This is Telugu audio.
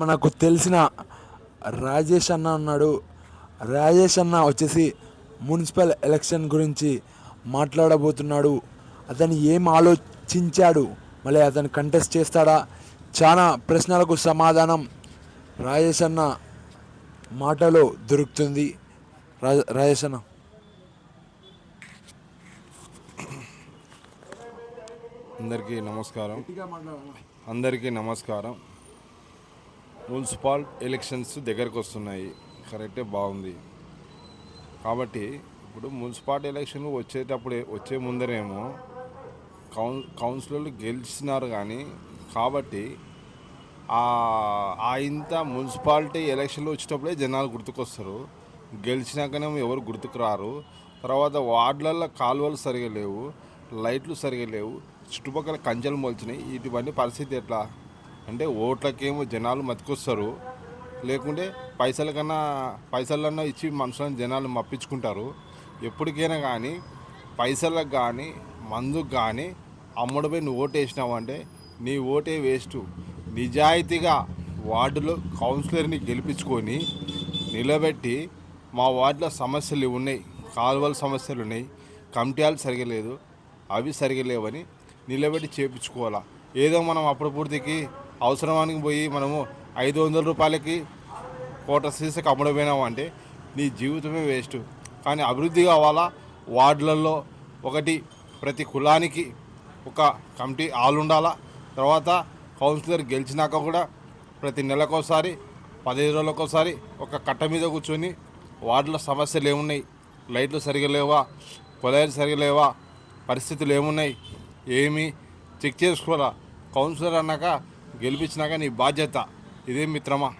మనకు తెలిసిన రాజేష్ అన్న ఉన్నాడు. రాజేష్ అన్న వచ్చేసి మున్సిపల్ ఎలక్షన్ గురించి మాట్లాడబోతున్నాడు. అతను ఏం ఆలోచించాడు, మళ్ళీ అతను కంటెస్ట్ చేస్తాడా, చాలా ప్రశ్నలకు సమాధానం రాజేష్ అన్న మాటలో దొరుకుతుంది. రాజేష్ అన్న. అందరికీ నమస్కారం. మున్సిపల్ ఎలక్షన్స్ దగ్గరకు వస్తున్నాయి, కరెక్టే, బాగుంది. కాబట్టి ఇప్పుడు మున్సిపాలిటీ ఎలక్షన్లు వచ్చే ముందరేమో కౌన్సిలర్లు గెలిచినారు కానీ, కాబట్టి ఇంత మున్సిపాలిటీ ఎలక్షన్లు వచ్చేటప్పుడే జనాలు గుర్తుకొస్తారు. గెలిచినాకనేమో ఎవరు గుర్తుకు రారు. తర్వాత వార్డులలో కాలువలు సరిగా లేవు, లైట్లు సరిగా లేవు, చుట్టుపక్కల కంచెలు మొలిచినాయి. ఇటువంటి పరిస్థితి ఎట్లా అంటే, ఓట్లకేమో జనాలు మతికొస్తారు, లేకుంటే పైసలన్నా ఇచ్చి మనుషులను జనాలు మప్పించుకుంటారు. ఎప్పటికైనా కానీ పైసలకు కానీ మందుకు కానీ అమ్ముడుపై నువ్వు ఓటు వేసినావు అంటే నీ ఓటే వేస్ట్. నిజాయితీగా వార్డులో కౌన్సిలర్ని గెలిపించుకొని నిలబెట్టి, మా వార్డులో సమస్యలు ఉన్నాయి, కాలువల సమస్యలు ఉన్నాయి, కమిటీలు సరిగా లేదు, అవి సరిగా లేవని నిలబెట్టి చేయించుకోవాలా. ఏదో మనం అప్పుడు పూర్తికి అవసరానికి పోయి మనము 500 రూపాయలకి కోట సీసకి అమ్ముడుపోయినాము అంటే నీ జీవితమే వేస్ట్. కానీ అభివృద్ధి కావాలా. వార్డులలో ప్రతి కులానికి ఒక కమిటీ హాల్ ఉండాలా. తర్వాత కౌన్సిలర్ గెలిచినాక కూడా ప్రతి నెలకోసారి 15 రోజులకోసారి ఒక కట్ట మీద కూర్చొని వార్డుల సమస్యలు ఏమున్నాయి, లైట్లు సరిగా లేవా, కొలాయిలు సరిగా లేవా, పరిస్థితులు ఏమున్నాయి, ఏమి చెక్ చేసుకోవాలా. కౌన్సిలర్ అన్నాక గెలిపించినాక నీ బాధ్యత. ఇదే మిత్రమా.